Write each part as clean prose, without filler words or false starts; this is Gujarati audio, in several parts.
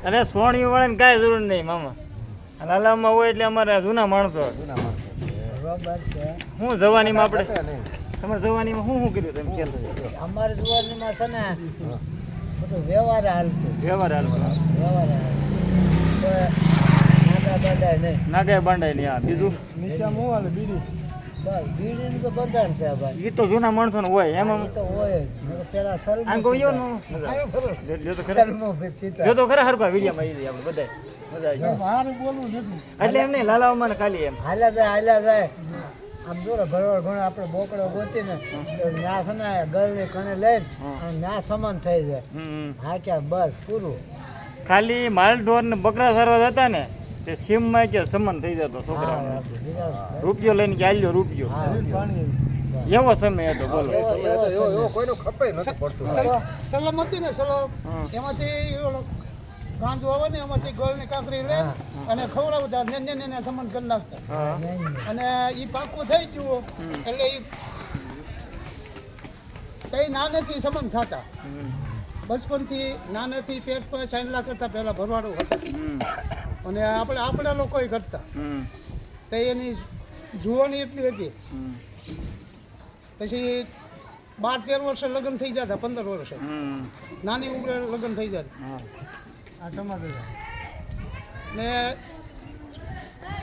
અને સોણિયું વાળાને કાંઈ જરૂર નહીં મામા. લાલામાં હોય એટલે અમારે જૂના માણસો. બરોબર છે. હું જવાનીમાં આપણે તમારે જવાનીમાં શું કર્યું તમે ખ્યાલ? અમારે જુવાનીમાં છે ને બધું વ્યવહાર હાલતું. વ્યવહાર હાલતો. વ્યવહાર નાગા બંધાય નહીં. નાગાય બાંડાય નહીં. હા બીજું નિશામ હું હાલે બીડી? બસ બીડીનું તો બંધાણ છે ભાઈ. એ તો જૂના માણસોને હોય એમાં. એ તો હોય જ. પેલા સલમો આમ કહ્યું ને જો તો ખરા હરખા વિડીયોમાં આવી જાય આપણે બધા મજા મારું બોલવું નથી. એટલે એમ નહીં લાલાઓમાં ખાલી એમ હાલ્યા જાય આમ જોડે ભરવાડ ઘણો આપણે બોકડો ગોતીને ન્યા છે ને ગળની કણે લઈને અને ન્યા સમાન થઈ જાય. હા ક્યાં બસ પૂરું. ખાલી માલ ઢોર ને બકરા સારવા જતા ને તે સીમમાં કે સમાન થઈ જતો છોકરા. રૂપિયો લઈને કે આલ્યો રૂપિયો એવો સમય હતો બોલો. સલામતી ને સલામ એમાંથી ગાંધો આવે ને એમાંથી ગળની કાંકરી લઈ અને ખવડાવતા ને સમાન કરી નાખતા. અને એ પાકું થઈ ગયું એટલે એ કઈ નાનેથી સમાન થતા. બચપનથી નાનેથી પેટ પર ચાંદલા કરતા પહેલા ભરવાડું હતા અને આપણે લોકોએ કરતા. તો એની જુવાની એટલી હતી. પછી 12-13 વર્ષે લગ્ન થઈ જતા, 15 વર્ષે નાની ઉંમરે લગ્ન થઈ જતા. ને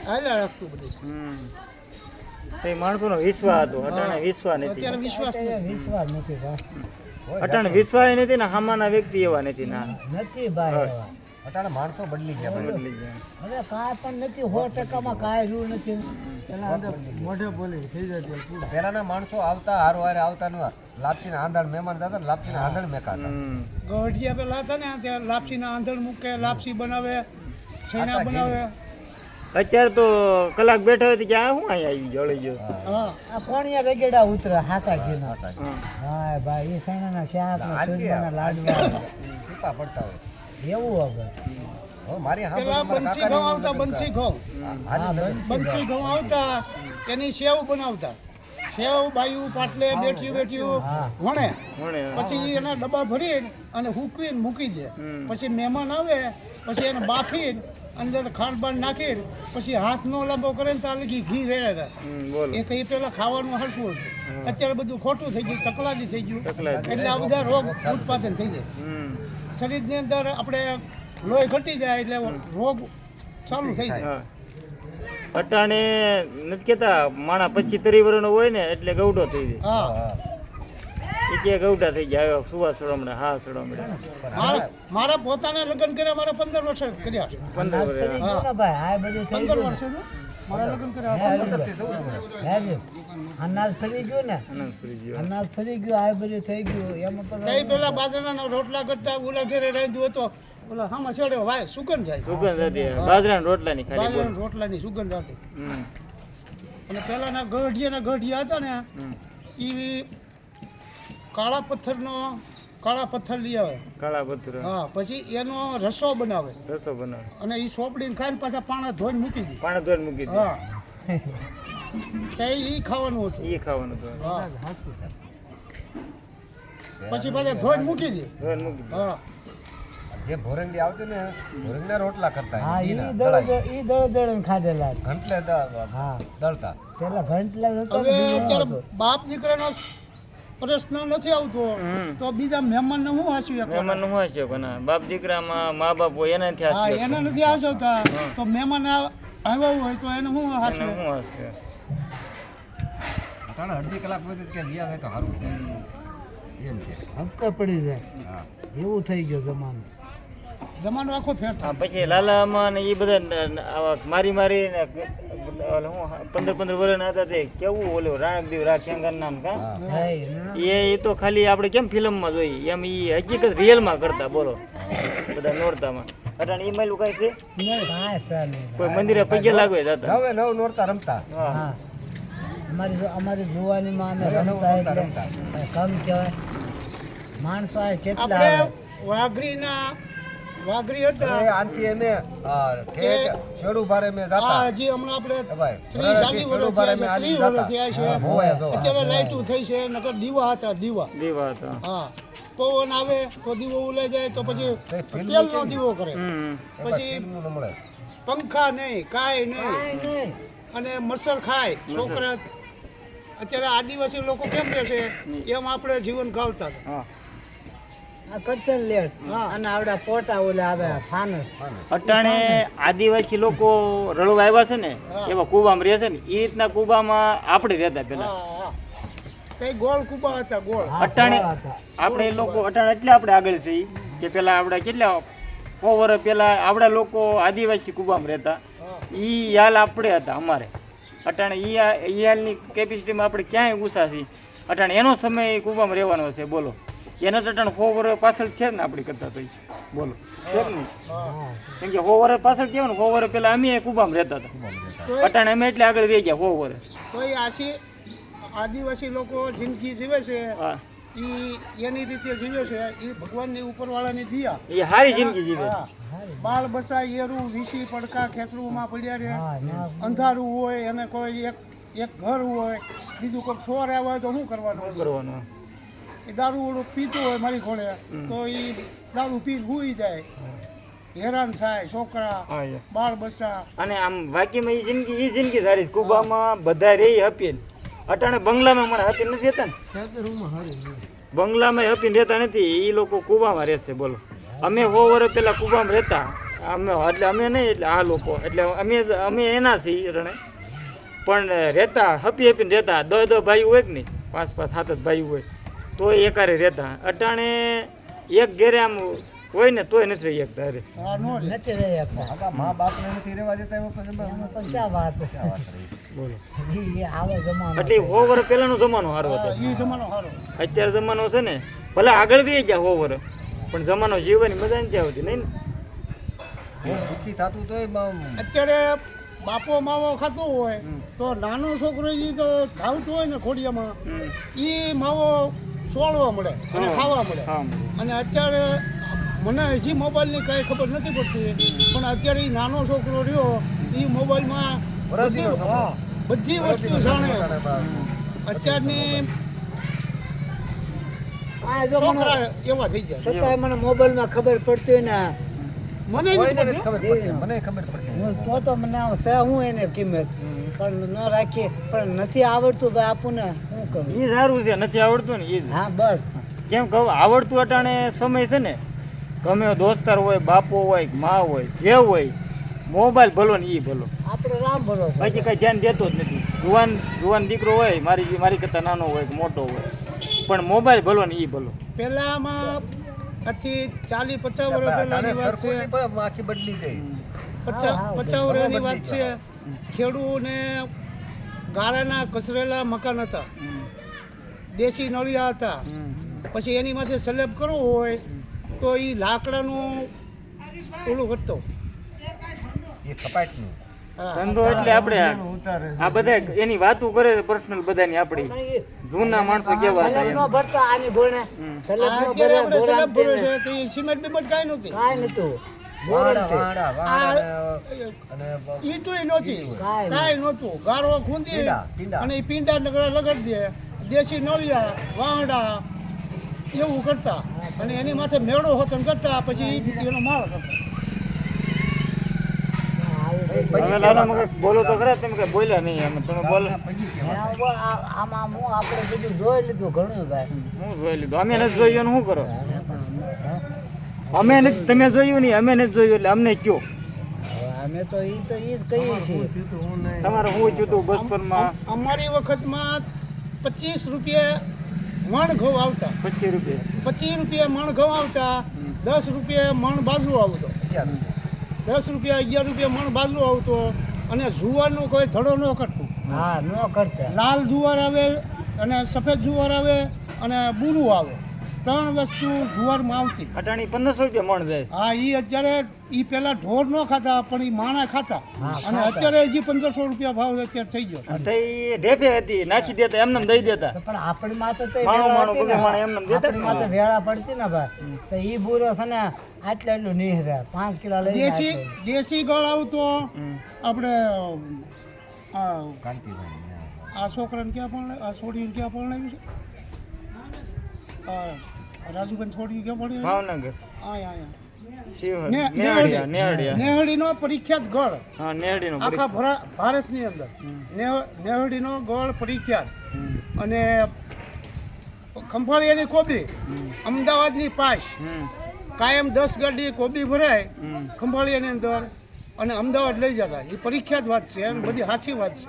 હાલ્યા રાખતું બધું. માણસો નો વિશ્વાસ હતો. અટાણે વિશ્વાસ નથી. અત્યારે વિશ્વાસ નથી અટાણે વિશ્વાસ નથી ને સામાના વ્યક્તિ એવા નથી ના નથી ભાઈ. અટાણે માણસો બદલી ગયા. હવે કાંઈ પણ નથી. 100%માં કાંઈ રૂ નથી. મોઢે બોલી થઈ જતી. પહેલાના માણસો આવતા હારો આવતા ન લાપસીના આંધણ મહેમાન જતા લાપસીના આંધણ મેકાતા. ગઢિયા પેલા હતા ને ત્યાં લાપસીના આંધણ મૂકે, લાપસી બનાવે, છૈણા બનાવે. અત્યારે તો કલાક બેઠા હોય કે આ શું અહીંયા આવી જળી ગયો. હા આ કોણિયા રેગેડા ઉતરે હાથા ઘીના. હા ભાઈ એ છૈણાના શાક ને સુરમાના લાડવા ટીપા પડતા હોય એવું હવે. મારી પેલા બંસી ઘઉં આવતા. બંસી ઘઉં આવતા એની સેવ બનાવતા. સેવ બાયું પાટલે બેઠ્યું વણે પછી એના ડબ્બા ભરી અને હૂકવીને મૂકી દે. પછી મહેમાન આવે પછી એને બાફીને અંદર ખાંડ નાખીને પછી હાથ નો લાંબો કરે ને ત્યાં લગી ઘી રેડે. એ તો એ પેલા ખાવાનું હરસું હતું. અત્યારે બધું ખોટું થઈ ગયું, તકલાદી થઈ ગયું એટલે આ બધા રોગ ઉત્પાદન થઈ જાય. શરીરની અંદર આપણે લોહી ઘટી જાય એટલે રોગ ચાલુ થઈ જાય. અટાણે નથી કેતા માણા 25-30 વર્ષનો હોય ને એટલે ગૌડો થઈ જાય. એ કે ગૌડા થઈ ગયા સુવા સડમડા. હા સડમડા મારા પોતાના લગ્ન કર્યા મારા 15 વર્ષ કર્યા. 15 વર્ષ મારા લગ્ન કર્યા. અનાજ ફરી ગયું ને, અનાજ ફરી ગયું, આ બધું થઈ ગયું. એમાં પછી પેલા બાજરાના રોટલા કરતા ઓલા ઘેરે રાંધ્યું હતો. ઓલા હામાં છેડ્યો ભાઈ સુગંધ જાય. સુગંધ હતી બાજરાના રોટલાની. ખાલી બાજરાના રોટલાની સુગંધ હતી. અને પેલાના ગઢિયા હતા ને એ કાળા પથ્થર લઈ આવે. કાળા પથ્થર. હા પછી એનો રસો બનાવે. અને એ સોપડીને ખાઈને પાછા પાણા ધોઈને મૂકી દે. હા તે એ ખાવાનું હતું. હા પછી પાછા ધોઈને મૂકી દે. હા જે ભોરંગી આવતી ને ભોરંગના રોટલા કરતા. હા ઈ દળ ખાધેલા. ઘંટલે દળતા. પેલા ઘંટલે હવે અત્યારે બાપ દીકરાનો પ્રશ્ન નથી આવતો તો બીજા મહેમાન ને શું હાસ્યું? બાપ દીકરામાં મા બાપ હોય એનાથી હાસ્યું. એને નથી હાસવતા તો મહેમાન આવ્યા હોય તો એને શું હાસ્યું? અટાણે અડધી કલાક પછી કે રિયા થાય તો સારું છે એમ છે. હપ્તે પડી જાય એવું થઈ ગયો જમાનો આખો ફેર. પછી લાલામાં ને એ બધા મારી ને 15 વર્ષના હતા તે કેવું ઓલું રાણકદેવ રાખ્યાંગર નામ કા એ તો ખાલી આપણે કેમ ફિલ્મમાં જોઈએ એમ એ હકીકત રિયલમાં કરતા. બોલો બધા નોરતામાં. અટાણે એ માયલું કઈ છે કોઈ મંદિરે પગે લાગવે જતા. હવે નવ નોરતા રમતા. અમારી જુવાનીમાં અમે રમતા કમ કહેવાય. માણસો કેટલા વાઘરીના વાઘરી હતા અરે આનથી અમે ઠેઠ શેડુ ભારે અમે જાતા આ હજી હમણાં આપણે ભાઈ 30 શેડુ ભારે અમે આલી જાતા છે હોયા જોવા અત્યારે લાઈટું થઈ છે નકર દીવા હતા દીવા હતા હા પવન આવે તો દીવો ઉલે જાય તો પછી તેલનો દીવો કરે પછી મળે પંખા નહીં કાંઈ નહીં અને મસર ખાય છોકરા અત્યારે આદિવાસી લોકો કેમ રહે છે એમ આપણે જીવન ગાવતા હતા. અને આવડા પોટા ઓલા આવે ફાનસ અટાણે આદિવાસી લોકો રળવા આવ્યા છે ને એવા કુવામાં રહે છે ને એ રીતના કુવામાં આપણે રહેતા પેલા કઈ ગોળ કુબા હતા ગોળ અટાણે આપણે લોકો અટાણે એટલે આપણે આગળ થઈ કે પેલા આપણે કેટલા 100 વર્ષ પેલા આપણા લોકો આદિવાસી કુવામાં રહેતા ઈ હાલ આપણે હતા અમારે અટાણે ઈ હાલની કેપેસિટીમાં આપણે ક્યાંય ઊંચા છીએ અટાણે એનો સમય કુવામાં રહેવાનો છે બોલો એના અટાણે 100 વર્ષ પાછળ છે ને આપણી કરતા તો બોલો છે ને કેમ કે 100 વર્ષ પાછળ કહેવાય ને 100 વર્ષ પેલા અમે કુવામાં રહેતા હતા અટાણે અમે એટલે આગળ વહી ગયા 100 વર્ષ તો એ આશી આદિવાસી લોકો જિંદગી જીવે છે ઈ એની રીતે જીવે છે એ ભગવાનની ઉપરવાળાની દિયા એ સારી જિંદગી જીવે બાળ બસા એરું વીસી પડકા ખેતરુંમાં પડ્યા રહે અંધારું હોય અને કોઈ એક ઘર હોય બીજું કોઈ ચોર આવ્યા હોય તો શું કરવાનું એ દારૂ ઓળું પીતું હોય મારી ઘોડે તો એ દારૂ પી ભૂઈ જાય હેરાન થાય છોકરા બાળ બસા અને આમ વાકીમાં એ જિંદગી સારી કુબામાં બધા રે હપીને અટાણે બંગલામાં મને હપી નથી રહેતા ને બંગલામાં હપીને રહેતા નથી એ લોકો કુબામાં રહેશે બોલો અમે 100 વર્ષ પહેલા કુબામાં રહેતા અમે એટલે અમે નહીં એટલે આ લોકો એટલે અમે એના છીએ રણે પણ રહેતા હપી હપીને રહેતા 10 ભાઈ હોય કે નહીં 5 7 ભાઈ હોય તો એકારે રહેતા અટાણે એક ઘેરે આમ હોય ને તોય નથી રહી શકતા અરે નથી રહી શકતા મા બાપને નથી રહેવા દેતા એમાં પછી ક્યાં વાત બોલો આવે જમાનો એટલે 100 વર્ષ પહેલાનો જમાનો સારો હતો એ જમાનો સારો અત્યારે જમાનો છે ને ભલે આગળ બી ગયા 100 વર્ષ પણ જમાનો જીવવાની મજા નથી આવતી નહીં ને બુદ્ધિ થતું તોય અત્યારે બાપો માવો ખાતો હોય તો નાનો છોકરો ઈ તો ધાવતો હોય ને ખોડિયામાં એ માવો સોળવા મળે અને ખાવા મળે અને અત્યારે મને હજી મોબાઈલની કાંઈ ખબર નથી પડતી પણ અત્યારે એ નાનો છોકરો રહ્યો એ મોબાઈલમાં બધી વસ્તુ જાણે અત્યારની છોકરા એવા થઈ જાય છતાંય મને મોબાઈલમાં ખબર પડતી હોય ને મને મને ખબર પડતી તો મને છે હું એને કિંમત પણ ન રાખીએ પણ નથી આવડતું ભાઈ આપણને શું કરું એ સારું છે નથી આવડતું ને એ હા બસ કેમ કહું આવડતું અટાણે સમય છે ને ગમે દોસ્તાર હોય બાપો હોય મા હોય જે હોય મોબાઈલ ભલો ને એ ભલો આપણે રામ ભરોસો બાકી કઈ ધ્યાન દેતો જ નથી જુવાન દીકરો હોય મારી કરતા નાનો હોય કે મોટો હોય પણ મોબાઈલ ભલો ને એ ભલો પહેલામાં આથી 40-50 વર્ષ પહેલાની વાત છે આખી બદલી ગઈ 50 વર્ષની વાત છે ખેડૂને ગારાના કચરેલા મકાન હતા દેશી નળિયા હતા પછી એની માથે સલેબ કરવો હોય તો એ લાકડાનું ઓલું કરતો એ કપાટનું ધંધો એટલે આપણે આ બધા એની વાતો કરે પર્સનલ બધાની આપણી જૂના માણસો કેવા હતા એમ. ભરતા આની ભોણે અત્યારે આપણે સલેબ ભર્યો છે તો એ સિમેન્ટ બિમેન્ટ કાંઈ નહોતી કાંઈ નતું ઈટુય નહોતી કાંઈ નહોતું ગારો ખૂંદી અને એ પીંડા લગાડી દે દેશી નળિયા વાંગડા એવું કરતા અને એની માથે મેળો હોતન કરતા પછી એનો માળ કરતા હવે લાલો મગર બોલો તો ખરા તમે કઈ બોલ્યા નહીં એમ તમે બોલો આમાં હું આપણે બધું જોઈ લીધું ઘણું ભાઈ હું જોઈ લીધું અમે નથી જોયું ને શું કરો અમે નથી તમે જોયું નહીં અમે નથી જોયું એટલે અમને કયો અમે તો ઈ જ કહીએ છીએ તમારે હું જોતું બસપરમાં અમારી વખતમાં 25 રૂપિયા મણ ઘઉં આવતા 25 રૂપિયા 25 રૂપિયા મણ ઘઉં આવતા 10 રૂપિયા મણ બાજરો આવતો 10 રૂપિયા 11 રૂપિયા મણ બાજરો આવતો અને જુવારનો કોઈ ધડો ન કરતું હા ન કરતા લાલ જુવાર આવે અને સફેદ જુવાર આવે અને બૂરું આવે ત્રણ વસ્તુ જુવારમાં આવતી. અટાણી 1500 રૂપિયા મણ જાય. હા, ઈ અત્યારે ઈ પેલા ઢોર ન ખાતા પણ ઈ માણા ખાતા, અને અત્યારે હજી 1500 રૂપિયા ભાવ અત્યારે થઈ ગયો. તો ઈ ઢેફે હતી, નાખી દેતા, એમને દઈ દેતા. પણ આપણી માથે તો માણો વેળા માણો હતી ને, બગડે માણો એમને દેતા આપણી માથે વેળા પડતી ને ભાઈ, તો ઈ બુરો છે ને આટલું નીહરે 5 કિલો લઈ દેશી ગળ આવતો. આપણે આ છોકરાને ક્યાં પણ આ છોડીને ક્યાં પરણાવ્યું છે? રાજુભાઈ છોડી ક્યાં પરણાવ્યું? ભાવનગર. આયા શિવ નેહડિયા. નેહડીનો પ્રખ્યાત ગળ હા, નેહડીનો આખા ભારતની અંદર નેહડીનો ગળ પ્રખ્યાત. અને ખંભાળિયાની કોબી અમદાવાદની પાસ કાયમ 10 ગાડી કોબી ભરાય ખંભાળિયાની અંદર અને અમદાવાદ લઈ જતા. એ પ્રખ્યાત વાત છે અને બધી સાચી વાત છે,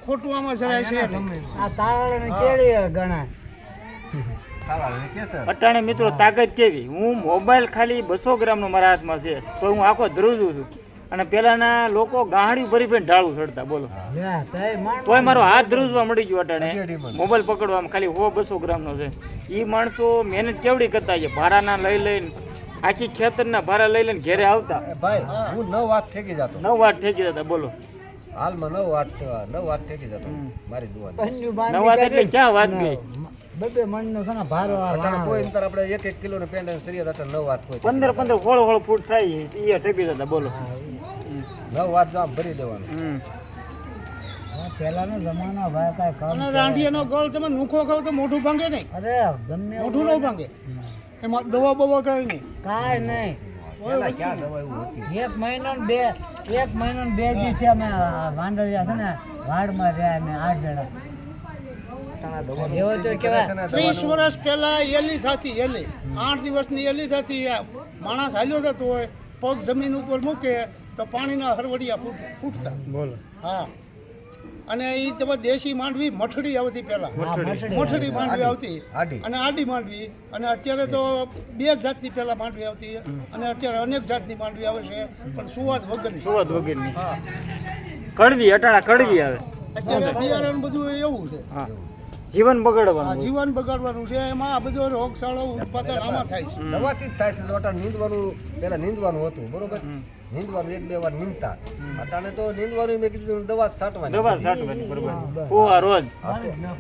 ખોટું આમાં જરાય છે નહીં. આ તાળાને કેળી ગણાય. અટાણે મિત્રો તાકાત કેવી, હું મોબાઈલ ખાલી 200 ગ્રામનો મારા હાથમાં છે તો હું આખો ધ્રુજું છું. અને પેલાના લોકો ગાહડી ભરી ભરીને ઢાળું ચડતા, બોલો, તોય મારો હાથ ધ્રુજવા મળી ગયો અટાણે મોબાઈલ પકડવામાં. ખાલી 100-200 ગ્રામનો છે. એ માણસો મહેનત કેવડી કરતા છે, ભાડાના લઈ લઈને આખી ખેતરના ભાડા લઈ લઈને ઘેરે આવતા. ભાઈ હું 9 વાટ ઠેકી જતો, 9 વાટ ઠેકી જતા, બોલો. હાલમાં 9 વાટ ઠેકી જતો મારી જુવાની. 9 વાટ એટલે ક્યાં વાત ગઈ? બબે મણનો છે ને ભારો કોઈ અંતર આપણે 1-1 કિલોને પેંડ સરિયા હતા 9 વાટ કોઈ 15 હોળ ફૂટ થાય એ ઠેકી જતા, બોલો. 9 વાટ જામ ભરી લેવાનું. પેલાનો જમાનો ભાઈ કાંઈ કામ. અને રાંઢિયાનો ગળ તમે નૂખો ખાવ તો મોઢું ભાંગે નહીં, અરે ગમે મોઢું ન ભાંગે. એમાં દવા બવા કઈ નહીં. કાંઈ નહીં. પેલા ક્યાં દવા એવું હતી? 1 મહિનો ને 2 દિવસે અમે વાંદળિયા છે ને વાડમાં રહ્યા અમે 8 જણા. જેવો તો કેવાય 30 વર્ષ પહેલા એલી થતી, એલી 8 દિવસની એલી થતી. માણસ હાલ્યો જતો હોય, પગ જમીન ઉપર મૂકે તો પાણીના હરવડિયા ફૂટતા, બોલો. હા. અને એ તમે દેશી માંડવી મઠડી આવતી પહેલા, મઠડી માંડવી આવતી અને આડી માંડવી. અને અત્યારે તો 2 જાતની પહેલા માંડવી આવતી અને અત્યારે અનેક જાતની માંડવી આવે છે, પણ સુવાદ વગરની. હા, કડવી, અટાણા કડવી આવે. અત્યારે બિયારણ બધું એવું છે. હા, જીવન આ બગાડવાનું. જીવન બગાડવાનું છે. એમાં આ બધો રોગચાળો ઉત્પાદન આમાં થાય છે. દવાથી જ થાય છે. લોટા નીંદવાનું પેલા નીંદવાનું હતું, બરોબર, નીંદવાનું 1-2 વાર નીંદતા. અટાણે તો નીંદવાનું મેં કીધું દવા છાંટવાની, દવા છાંટવાની, બરોબર. ફુવા રોજ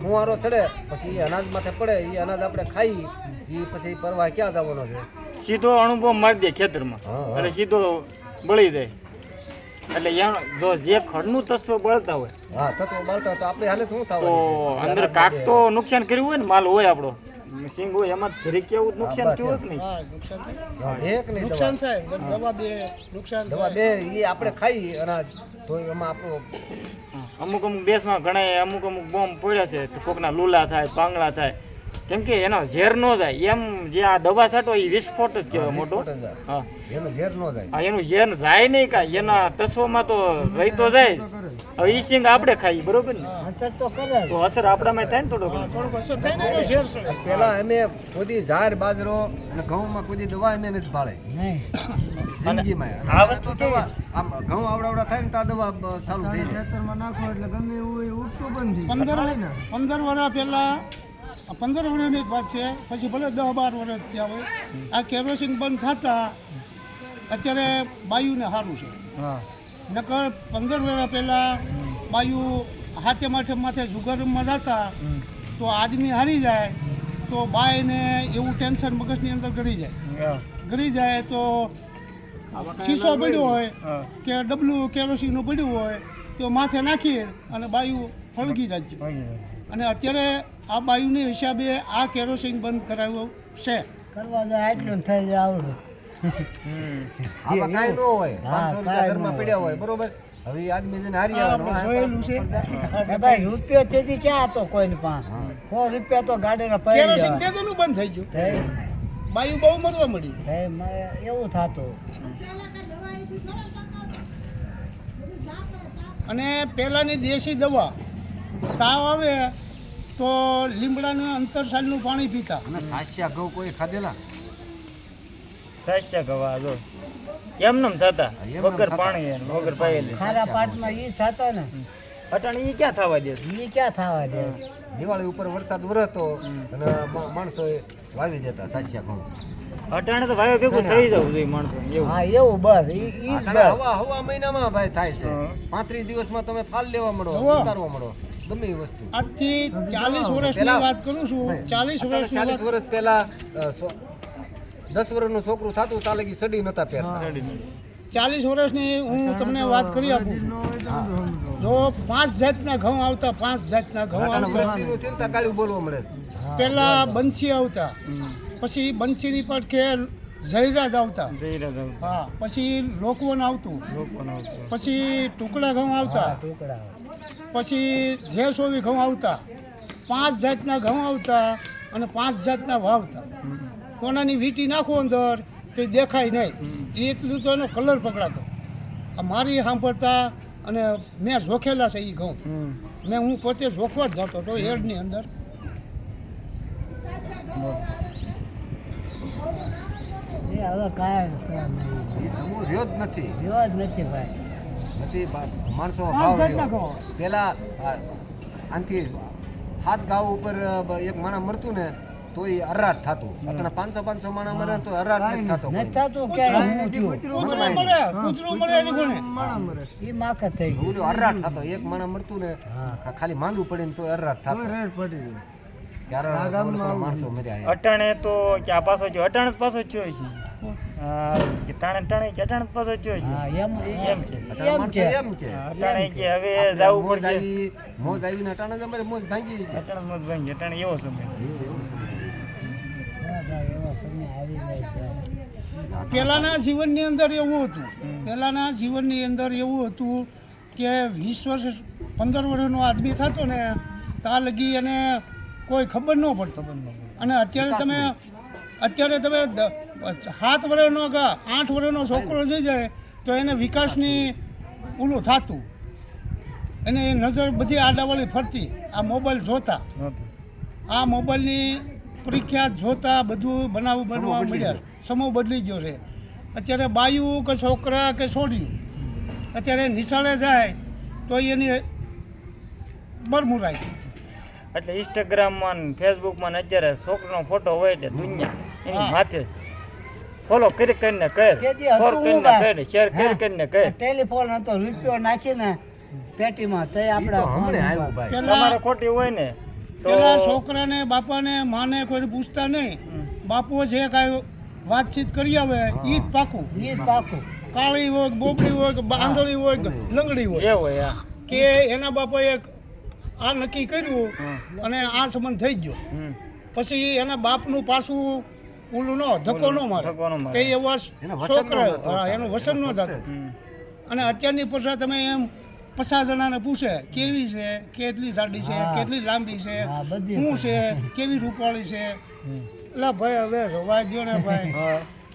ફુવારો ચડે પછી એ અનાજ માથે પડે, એ અનાજ આપણે ખાઈ એ પછી પરવા ક્યાં જવાનો છે? સીધો અણુબો મારી દે ખેતરમાં, એટલે સીધો બળી જાય. એટલે જો જે ખડનું તત્વ બળતા હોય, હા, તત્વ બળતા તો આપણે હાલે શું તો થવાનું? અંદર કાક તો નુકસાન કર્યું હોય ને, માલ હોય આપણો સિંગ હોય એમાં જરીક કેવું નુકસાન થયું જ નહીં. હા, નુકસાન થાય. એક નહીં નુકસાન થાય. દવા બે નુકસાન દવા થાય. બે એ આપણે ખાઈ અનાજ તો એમાં આપણું અમુક દેશમાં ઘણા અમુક બોમ્બ પડ્યા છે તો કોકના લૂલા થાય, પાંગળા થાય, કેમ કે એનો ઝેર ન જાય. એમ જે આ દવા છાંટો એ વિસ્ફોટ જ કહેવાય મોટો. હા, એનું ઝેર ન જાય. હા, એનું ઝેર જાય નહીં કાંઈ, એના તત્વોમાં તો રહી તો જાય. હવે ઈ સિંગ આપણે ખાઈ, બરોબર ને, અસર તો કરે. તો અસર આપણામાં થાય ને થોડોક. થોડુંક અસર થાય ને એનો ઝેર ચડે. પેલા અમે કોઈ ઝાર બાજરો અને ઘઉંમાં કોઈ દવા અમે નથી ભાળે નહીં. જિંદગીમાં. આ વસ્તુ દવા આમ ઘઉં આવડા થાય ને તો આ દવા ચાલુ થઈ જાય. 15 વર્ષ પહેલા 15 વર્ષની જ વાત છે, પછી ભલે 10-12 વર્ષ થયા હોય. આ કેરોસીન બંધ થતા અત્યારે બાયુને સારું છે. નકર 15 વર્ષ પહેલા બાયુ હાથે માથે જુગારમાં જતા તો આદમી હારી જાય તો બાયને એવું ટેન્શન મગજની અંદર ગરી જાય તો શીશો પડ્યો હોય કે ડબલું કેરોસીનનું પડ્યું હોય તો માથે નાખી અને બાયુ ફળગી જાય છે. અને અત્યારે આ બાયુની હિસાબે આ કેરોસીન બંધ કરાવ્યો છે. કરવા જાય આટલું થઈ જાય આવડું. આમાં કાંઈ ન હોય, 500 રૂપિયા ઘરમાં પડ્યા હોય, બરોબર. હવે એ આદમી જઈને હારી આવવાનું. જોયેલું છે. એ ભાઈ રૂપિયો તેથી ક્યાં હતો કોઈને પાંચ 100 રૂપિયા તો ગાડીના પડી કેરોસીન જવા. તેનું બંધ થઈ ગયું. થઈ બાયુ બહુ મરવા મળી. થઈ મારે એવું થતું. અને પહેલાંની દેશી દવા તાવ આવે તો લીમડાનું અંતરસાલનું પાણી પીતા. અને સાસ્યા ઘઉં કોઈ ખાધેલા? સાચા ગવા જો એમનેમ થતા, વગર પાણી વગર પાયેલી. ખારા પાટમાં ઈ થતા ને અટાણે ઈ ક્યાં થવા દે ઈ ક્યાં થવા દે દિવાળી ઉપર વરસાદ વરસતો અને માણસો વાવી દેતા સાચિયા ઘઉં. અટાણે તો ભાઈ ભેગું થઈ જવું જોઈએ માણસો એવું હા એવું બસ ઈ જ અટાણે બસ હવા મહિનામાં ભાઈ થાય છે. હા. 35 દિવસમાં તમે ફાલ લેવા મળો, જુઓ. ઉતારવા મળો, ગમે એ વસ્તુ. આજથી 40 વર્ષની પેલા- વાત કરું છું 40 વર્ષની 40 વાત વર્ષ પહેલા 10 વર્ષનું છોકરું થતું તાલે કી સડી નતા પહેરતા. 40 વર્ષની હું તમને વાત કરી આપું છું. જો 5 જાતના ઘઉં આવતા 5 જાતના ઘઉં અટાણે આવતા વસ્તીનું થયું ને ત્યાં ગાળું બોલવા મળે. પેલા બંસી આવતા પછી બંસીની પડખે જયરાજ આવતા હા પછી લોકવન આવતું પછી ટુકડા ઘઉં આવતા ટુકડા પછી જેસોવી ઘઉં આવતા 5 જાતના ઘઉં આવતા અને 5 જાતના વાવતા કોનાની વીટી નાખો અંદર તો દેખાય નહીં એટલું તો એનો કલર પકડાતો આ મારી સાંભળતા અને મેં જોખેલા છે એ ઘઉં મેં હું પોતે જોખવા જ જતો હતો હેડની અંદર એ હવે કાંઈ છે નહીં. એ સમૂહ રહ્યો જ નથી. રહ્યો જ નથી ભાઈ માણસો પાંચ ભાવ જાતના રહ્યો. ઘઉં. પેલા આનથી 7 ગાઉ ઉપર એક માણસ મરતું ને તો એ અરાટ થતું. અત્યારે 500 માણસ મરે ને તો અરાટ નથી થતો કોઈ. નથી થતું ક્યાંય હું છું કૂતરું મળે કૂતરું મળે એની કોને ઈ માખત થઈ ગયું ઓલો અરાટ થતો. એક માણસ મરતું ને હા ખાલી માંદું પડે ને તો અરાટ થતો. ત્યારે માણસો મર્યા. અટાણે તો ક્યાં પાછો થયો અટાણે જ પાછો થયો છે કે ટાણે ટાણે કે અટાણે જ પાછો થયો છે હા એમ એમ કે અત્યારે માણસો એમ કે અટાણે કે હવે આપણે જવું મોજ પડશે આવી મોજ આવીને અટાણે જ અમારે મોજ ભાંગી છે. અટાણે મત ભાંગી અટાણે એવો સમય હા ભાઈ એવો સમય આવી જાય છે પહેલાના જીવનની અંદર એવું હતું પહેલાના જીવનની અંદર એવું હતું કે 20 વર્ષ 15 વર્ષનો આદમી થતો ને ત્યાં લગી એને કોઈ ખબર ન પડતો અને અત્યારે તમે 7 વર્ષનો કે 8 વર્ષનો છોકરો થઈ જાય તો એને વિકાસની ઓલું થતું એને નજર બધી આડાવાળી ફરતી આ મોબાઈલ જોતા નહોતું આ મોબાઈલની પરીક્ષા જોતા બધું બનવા મળ્યા સમય બદલી ગયો છે અત્યારે બાયું કે છોકરા કે છોડ્યું અત્યારે નિશાળે જાય તો એની બરમુરાય એટલે ઇન્સ્ટાગ્રામમાં ને ફેસબુકમાં ને અત્યારે છોકરાનો ફોટો હોય એટલે દુનિયા એની હા. માથે ફોલો કરી કરીને કહે તેથી ફોર હતું કરીને ભાઈ. કહે શેર કરી હા. કરીને કહે ટેલિફોન હતો રૂપિયો નાખીને પેટીમાં તો ઈ તો આપણા હમણાં આવ્યું ભાઈ. તમારે પેલા ખોટી હોય ને તો પેલા છોકરાને બાપાને માને કોઈ પૂછતા નહીં બાપુ જે કાંઈ વાતચીત કરી આવે એ જ પાકું ઈ જ પાકું કાળી હોય કે બોબડી હોય કે આંધળી હોય કે લંગડી હોય જે હોય આ કે એના બાપાએ આ નક્કી કર્યું અને આ સંબંધ થઈ ગયો પછી એના બાપનું પાછું ઓલું ન ધક્કો ન મારે ધક્કો ન મારે. કે એવા એનો વસન ન છોકરા થતો. હા, એનું વસન ન થતું અને અત્યારની પછા તમે એમ 50 જણાને પૂછે કેવી છે કેટલી જાડી છે હા. કેટલી લાંબી છે હા, બધી શું છે કેવી રૂપાળી છે એટલે ભાઈ હવે રવા દ્યો ને ભાઈ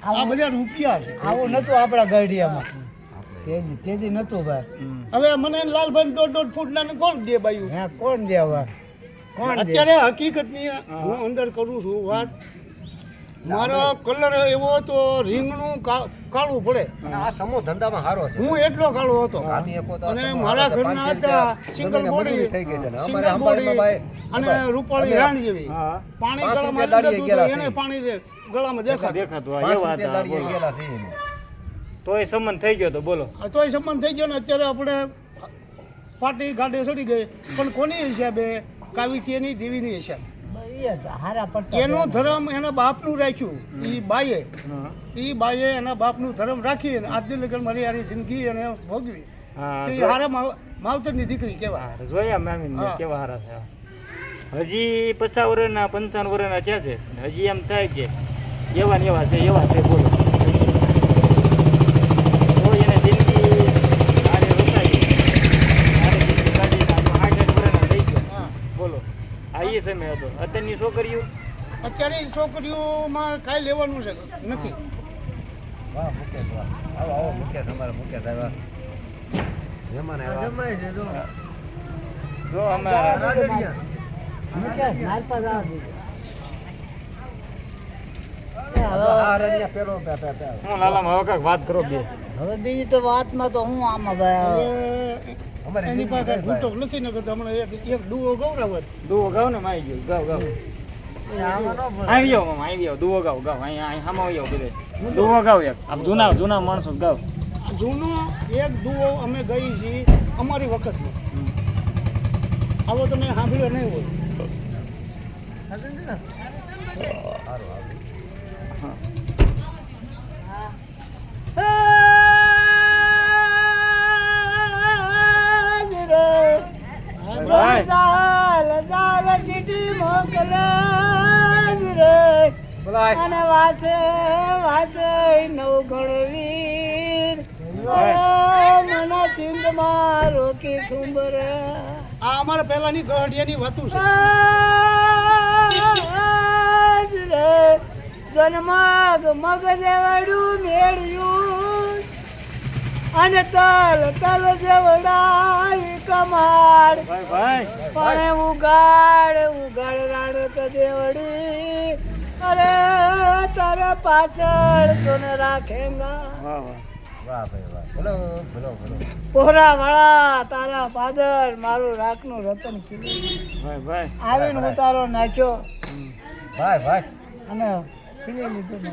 આ બધા રૂપિયા છે આવું નતું આપણા ગઢિયામાં તેજી નતું ભાઈ હવે મને લાલભાઈ 1.5 ફૂટના ને કોણ દે બાયું હે કોણ દે હવે કોણ દે અત્યારે હકીકતની હું અંદર કરું છું વાત મારો કલર એવો હતો રીંગણું કાળું પડે અને આ સમૂહ ધંધામાં સારો છે. હું એટલો કાળો હતો કામી એકો તો આ અને સમૂહ મારા હારો છે. ઘરના 5 હતા રૂપિયા સિંગલ બધાને બોડી મજૂરી થઈ ગઈ છે ને. અમારે સિંગલ અંબાડીમાં ભાઈ અને રૂપાળી અમે- રાણી જેવી હા. પાણી 5 ગળામાં રૂપિયા જતું દાડીએ હતું, એને ગયેલા પાણી ગળામાં દેખાતું દેખાતું આ 5 એવા રૂપિયા હતા દાડીએ બોલો. ગયેલા છે એને. તોય સંબંધ થઈ ગયો તો બોલો તોય સંબંધ થઈ ગયો ને અત્યારે આપણે પાર્ટી ગાડી ચડી ગઈ પણ કોની હિસાબે કાવીથી એની દેવીની હિસાબે હારા પડતા એનું ધર્મ એના બાપનું રાખ્યું એ બાઈએ એના બાપનું ધર્મ રાખીને આજની લગન મારી હારી જિંદગી એને ભોગવી હા એ જો- હારા માવતરની દીકરી કહેવાય હા, જોયા મામી હા. કેવા હારા છે હજી 50 વર્ષના 55 વર્ષના થયા છે હજી એમ થાય કે એવા ને એવા છે બોલો તો એને જિંદગી હારે રોકાઈ હારે જિંદગી કાઢીને આ તો 60 વર્ષના થઈ ગયા હા બોલો આ એ સમય હતો અત્યારની છોકરીઓ અત્યારે છોકરીઓમાં કાંઈ લેવાનું છે નથી વાહ મુકેશ વાહ. આવો આવો મુકેશ અમારા મુકેશ આવ્યા. મહેમાન આવ્યા. જો અમારા મુકેશ મારી પાસે આવ દીધો. આ રણિયા પેલો પે પે પે. હું લાલામાં હવે કાંઈક વાત કરો બે હવે બીજી તો વાતમાં તો હું આમાં ભાઈ હવે અમારી એની પાસે જિંદગી ઘૂંટો નથી ને કરતા હમણાં એક દુઓ ગૌરાવ દુઓ ગાવ ને માઈ ગયો ગાવ ગાવ આવી જાઓ મામા આવી જાઓ દુઓ ગાવ ગાવ અહીંયા હામાં આવી જાઓ બધે દુઓ ગાવ એક આપ જૂના માણસો ગાવ જૂનો એક દુઓ અમે ગઈ છીએ અમારી વખતમાં આવો તમે સાંભળ્યો નહીં હોય બોલાય અને વાસે વાસે નવ ગણવીર મને સિંધમાં રોકી સુંબર આ અમારા પહેલાની ગઢિયાની વાતું છે જન્મગ મગજેવડું મેળ્યું અને તલ તલ જેવડાય કમાડ ભાઈ પણ ઉગાડ રાણત દેવડી અરે તારા પાછળ કોને રાખેંગા વાહ વાહ વાહ ભાઈ વાહ બોલો બોલો બોલો પોરા વાળા તારા પાદર મારું રાખનું રતન કીધું ભાઈ આવીને ઉતારો નાખ્યો ભાઈ ભાઈ અને પીએ લીધું ને.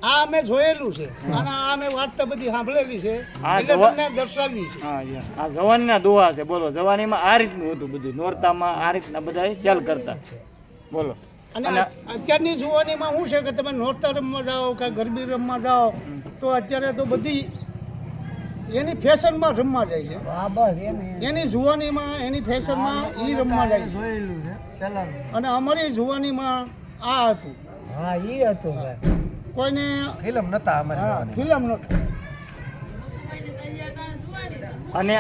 આ અમે જોયેલું છે અને આ અમે વાર્તા બધી સાંભળેલી છે આ એટલે જવા- તમને દર્શાવી છે હા આ જવાનના દુઆ છે બોલો જવાનીમાં આ રીતનું હતું બધું નોરતામાં આ રીતના બધા ખ્યાલ કરતા બોલો અને અત્યારની જુવાનીમાં શું છે કે તમે નોરતા રમવા જાઓ કે ગરબી રમવા જાઓ તો અત્યારે તો બધી એની ફેશનમાં રમવા જાય છે હા બસ એમ એની જુવાનીમાં એની ફેશનમાં એ રમવા જાય છે જોયેલું છે પહેલાનું. અને અમારી જુવાનીમાં આ હતું હા ઈ હતું ભાઈ કોઈને ફિલ્મ નતા અમારી હા, જવાની. ફિલ્મ નહોતું અને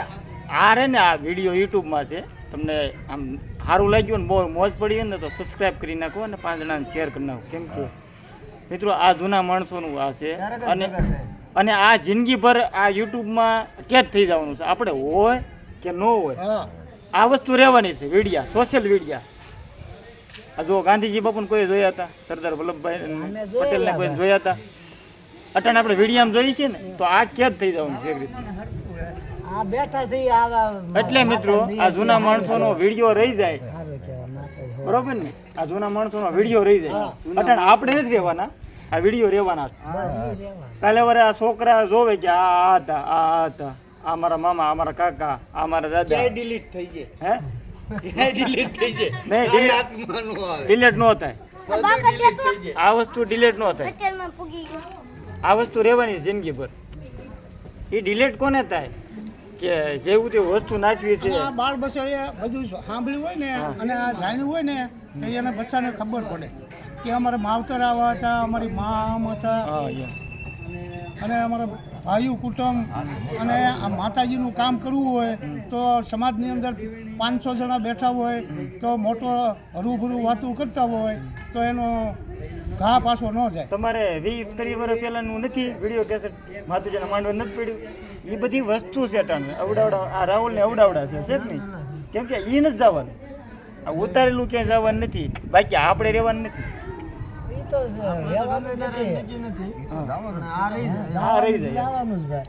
આ રે ને આ વિડીયો યુટ્યુબમાં છે તમને આમ સારું લાગ્યું ને બહુ મોજ પડી હોય ને તો સબસ્ક્રાઈબ કરી નાખો અને 5 જણાને શેર કરી નાખો કેમ કે મિત્રો આ જૂના માણસોનું આ છે અને આ જિંદગીભર આ યુટ્યુબમાં કેદ થઈ જવાનું છે આપણે હોય કે ન હોય હા આ વસ્તુ રહેવાની છે વિડિયા સોશિયલ વિડિયા આ જો ગાંધીજી બાપુને કોઈ જોયા હતા સરદાર વલ્લભભાઈ પટેલને કોઈ જોયા હતા અટાણે આપણે વિડીયામાં જોઈએ છીએ ને તો આ કેદ થઈ જવાનું છે એક રીતે આ બેઠા છે ઈ આવા એટલે મિત્રો આ જૂના માણસોનો વિડીયો રહી જાય સારું કહેવાય, માતાજી. બરોબર ને આ જૂના માણસોનો વિડીયો રહી જાય અટાણે આપણે નથી રહેવાના આ વિડીયો રહેવાના છે. કાલે વરે આ છોકરા જોવે કે આ હતા આ હતા આ મારા મામા આ મારા કાકા આ મારા દાદા ડિલીટ થઈ જાય હે ડિલીટ થઈ જાય નહીં ડિલેટ ન થાય આ વસ્તુ ડિલેટ ન થાય આ વસ્તુ રહેવાની છે જિંદગીભર એ ડિલેટ કોને થાય કે જેવું તે વસ્તુ નાખવી છે અને આ બાળ બચ્ચાએ બધું સાંભળ્યું હોય ને અને આ જાણ્યું હોય ને તો એને બચ્ચાને ખબર પડે કે અમારા માવતર આવા હતા અમારી મા આમ હતા હા યા. અને અમારા ભાઈઓ કુટુંબ અને આ માતાજીનું કામ કરવું હોય તો સમાજની અંદર 500 જણા બેઠા હોય તો મોટો હરુભરું વાતું કરતા હોય તો એનો ઘા પાછો ન જાય તમારે 20-30 વર્ષ પહેલાનું નથી વિડીયો કેસેટ માતુજીના માંડવા નથી પડ્યું એ બધી વસ્તુ છે અટાણે અવડાવડા આ રાહુલને અવડાવડા છે કે નહીં કેમ કે એ નથી જવાનું આ ઉતારેલું ક્યાંય જવાનું નથી બાકી આપણે રહેવાનું નથી ઈ તો રહેવાનું નથી. હા રહી જાય જવાનું જ ભાઈ.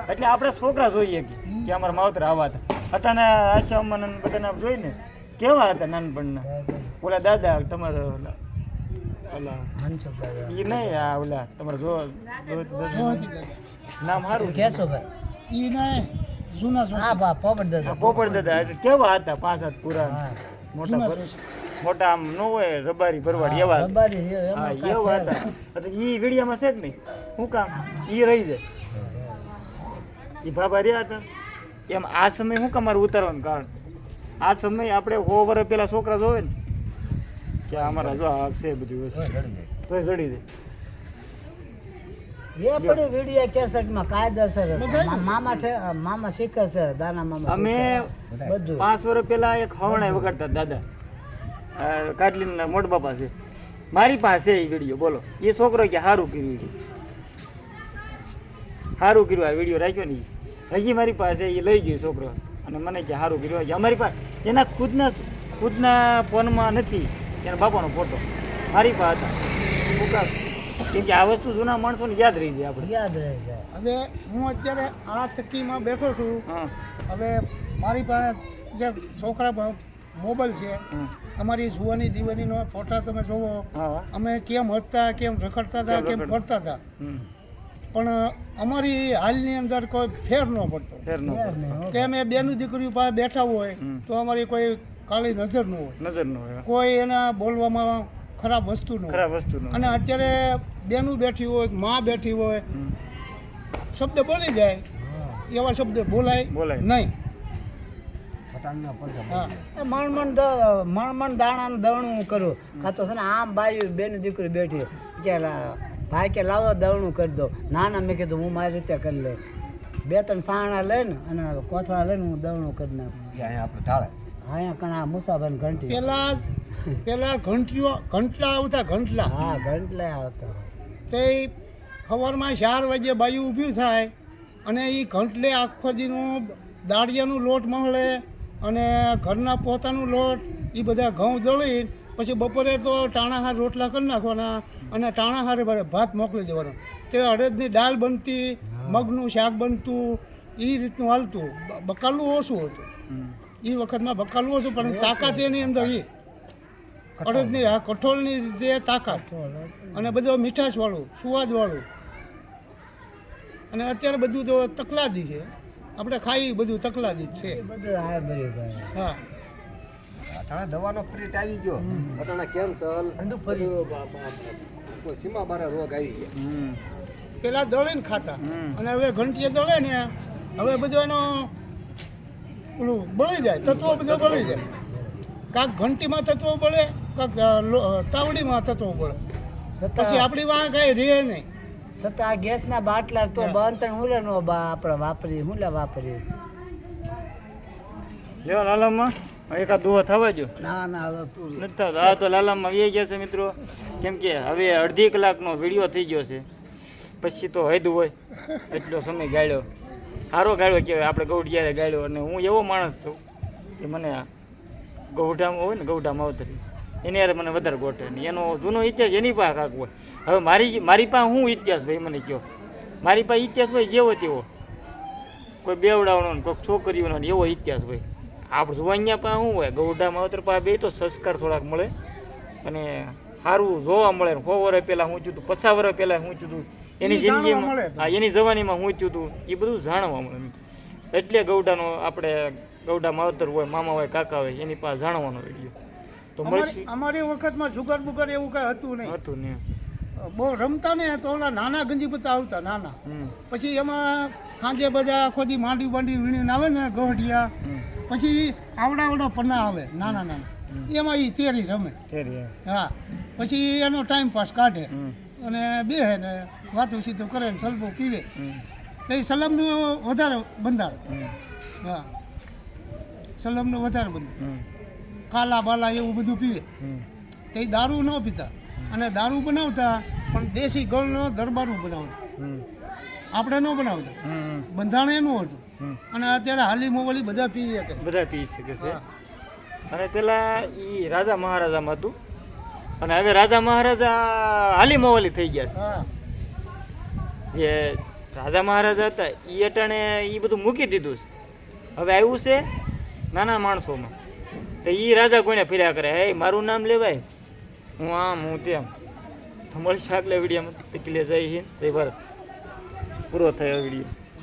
એટલે આપણે છોકરા જોઈએ કે અમારા માવતર આવા હતા અટાણે આશામાં બધાના જોઈને કેવા હતા નાનપણના ઓલા દાદા તમારા ઓલા હંસભાઈ. એ નહીં આ ઓલા તમારે જો જોવાથી દાદા. નામ સારું છે. કેશો ભાઈ. ઈ ને જૂના હા જોશી. બા પોપટ દાદા. પોપટ દાદા એટલે કેવા હતા 5-7 પૂરા હા. મોટા જૂના ભર- જોશી. મોટા આમ ન હોય રબારી ભરવાડ એવા હતા. રબારી છે, એમાં હા કાંઈ એવા ફેર હતા એટલે ઈ વિડીયામાં છે કે નહીં શું કામ ઈ રહી જાય ઈ બાબા રહ્યા હતા એમ આ સમય શું કામ મારે ઉતારવાનું કારણ આ સમય આપણે 100 વર્ષ પહેલા છોકરા જોવે ને કે અમારા જો આ છે બધી વસ્તુ તો જડી જાય એ પડે વિડીયો કેસેટમાં કાયદેસર મામા શીખે છે દાના મામા અમે શીખે. બધું 5 વર્ષ પહેલા એક હવણાઈ વગાડતા દાદા કાટલીના મોટ બાપા છે મારી પાસે એ વિડીયો બોલો એ છોકરો કે સારું કર્યું છે સારું કર્યું આ વિડીયો રાખ્યો ને ઈ. હજી મારી પાસે એ લઈ ગયો છોકરો અને મને કે સારું કર્યું કે અમારી પાસે એના ખુદના ફોનમાં નથી એના બાપાનો ફોટો મારી પાસે હતા શું કામ કેમ કે આ વસ્તુ જૂના માણસોને યાદ રહી જાય આપણે. યાદ રહી જાય. હવે હું અત્યારે આ ચક્કીમાં બેઠો છું. હા હવે મારી પાસે જે છોકરા મોબાઈલ છે, હમ. અમારી જુવાની દીવાનીનો ફોટા તમે જોવો, હા અમે કેમ હતા, કેમ રખડતા હતા, કેમ ફરતા હતા, હમ. પણ અમારી હાલની અંદર કોઈ ફેર ન પડતો. ફેર નો યાદ નહીં, હો. કે અમે બેનું દીકરીઓ પાસે બેઠા હોય હમ. તો અમારી કોઈ કાળી નજર ન હોય, નજર નો હોય. કોઈ એના બોલવામાં ખરાબ વસ્તુ ન હોય. ખરાબ વસ્તુ નો અને અત્યારે બેનું બેઠી હોય, માં બેઠી હોય, હમ. શબ્દ બોલી જાય હા. એવા શબ્દ બોલાય બોલાય. નહીં. પટાણના પંજા હા એ મણ દાણાનું દવણું કરું કાં તો છે ને આમ બાયું બેન દીકરી બેઠી કે ભાઈ કે લાવો દવણું કરી દો. ના ના મેં કીધું હું મારી રીતે કરી લે. 2-3 સાણા લઈને અને કોથળા લઈને હું દવણું કરી નાખું. અહીંયા આપણે ઢાળે અહીંયા કણા મુસાફર ઘંટી. પેલા ઘંટલા આવતા, ઘંટલા હા ઘંટલા આવતા. તે સવારમાં 4 વાગે બાયું ઊભી થાય અને એ ઘંટલે આખો દીનું દાળિયાનું લોટ મળે અને ઘરના પોતાનું લોટ, એ બધા ઘઉં દળી પછી બપોરે તો ટાણાહાર રોટલા કરી નાખવાના અને ટાણાહારે ભાત મોકલી દેવાનો. તે અડદની દાળ બનતી, મગનું શાક બનતું, એ રીતનું હાલતું. બકાલું ઓછું હતું હમ. એ વખતમાં, બકાલું ઓછું પણ તાકાત એની અંદર એ અડદની કઠોળની જે તાકાત અને બધું મીઠાશવાળું, સુવાદવાળું. અને અત્યારે બધું તો તકલાદી છે, આપણે ખાઈ બધું તકલાદી જ છે. એ બધું આ ભર્યું ભાઈ. હા અટાણે દવાનો ફ્રીટ આવી ગયો, અટાણે કેન્સર કોઈ સીમા બારે રોગ આવી ગયા. હમ. પેલા દળીને ખાતા હમ. અને હવે ઘંટીએ દળે ને હવે બધું એનો પેલું બળી જાય, તત્વો બધો બળી જાય. કાંક ઘંટીમાં તત્વો બળે, કાંક તાવડીમાં તત્વો બળે, પછી આપણી વાં કાંઈ રહે નહીં. છતાં આ ગેસના બાટલા તો બંધ હું લે નો આપણે વાપરી હું લે વાપરી. લ્યો લાલામાં એકાદ દુહો થવા જો. ના ના હવે પૂરું. નથી થતો. આ તો લાલામાં આવી ગયા છે મિત્રો, કેમ કે હવે અડધી કલાકનો વિડીયો થઈ ગયો છે, પછી તો હદ હોય એટલો સમય ગાળ્યો. સારો ગાળ્યો કહેવાય, આપણે ગૌઢિયારે ગાળ્યો. અને હું એવો માણસ છું કે મને ગૌઢામાં હોય ને, ગૌઢામાં અવતરી એની યાર મને વધારે ગોઠે ને એનો જૂનો ઇતિહાસ એની પાસે કાંક હોય. હવે મારી પાસે શું ઇતિહાસ ભાઈ મને કહો. મારી પાસે ઇતિહાસ હોય જેવો તેવો, કોઈ બેવડાવવાનો ને કોઈક છોકરીઓનો ને એવો ઇતિહાસ હોય. આપણે જુવાનિયા પાસે શું હોય, ગૌઢામાં અવતર પાસે બે તો સંસ્કાર થોડાક મળે અને સારું જોવા મળે. 100 વર્ષ પહેલાં શું થયું હતું, 50 વર્ષ પહેલાં શું થયું હતું, એની ઈ જાણવા જિંદગીમાં, મળે. હા એની જવાનીમાં શું થયું હતું એ બધું જાણવા મળે. એટલે ગૌઢાનો આપણે ગૌઢા માવતર હોય, મામા હોય, કાકા હોય, એની પાસે જાણવાનો વિડીયો તો મળશે. અમારી વખતમાં જુગાર બુગાર એવું કાંઈ હતું નહીં. હતું ને. બહુ રમતા ને તો ઓલા નાના ગંજીપતા આવતા નાના, હમ. પછી એમાં સાંજે બધા આખો દી માંડી વીણીને આવે ને ગોઢિયા, હમ. પછી આવડા પન્ના આવે નાના નાના, એમાં એ તેરી રમે. ફેરી. હા પછી એનો ટાઈમ પાસ કાઢે હમ. અને બેહે ને વાતું સીધું કરે ને સલબો પીવે. હમ. તો એ સલમનું વધારે બંધાણ. હમ. હા સલમનું વધારે બંધાણ, હમ. કાલા બાલા એવું બધું પીવે. હમ. તો એ દારૂ ન પીતા અને દારૂ બનાવતા પણ દેશી ગળનો દરબારું બનાવતા, હમ. આપણે ન બનાવતા. હમ. બંધાણ એનું હતું. હમ. અને અત્યારે હાલી મોવાલી બધા પી શકે. બધા પી શકે છે. હા. અને પેલા એ રાજા મહારાજામાં હતું અને હવે રાજા મહારાજા હાલી મવાલી થઈ ગયા છે. હા જે રાજા મહારાજા હતા એ અટાણે એ બધું મૂકી દીધું છે. હવે આવ્યું છે નાના માણસોમાં. તો એ રાજા કોઈને ફર્યા કરે, હે મારું નામ લેવાય, હું આમ હું તેમ. તો મળશે આગલા વિડીયોમાં. તકલીફ જય હિન્દ જય ભારત. પૂરો થયો વિડીયો.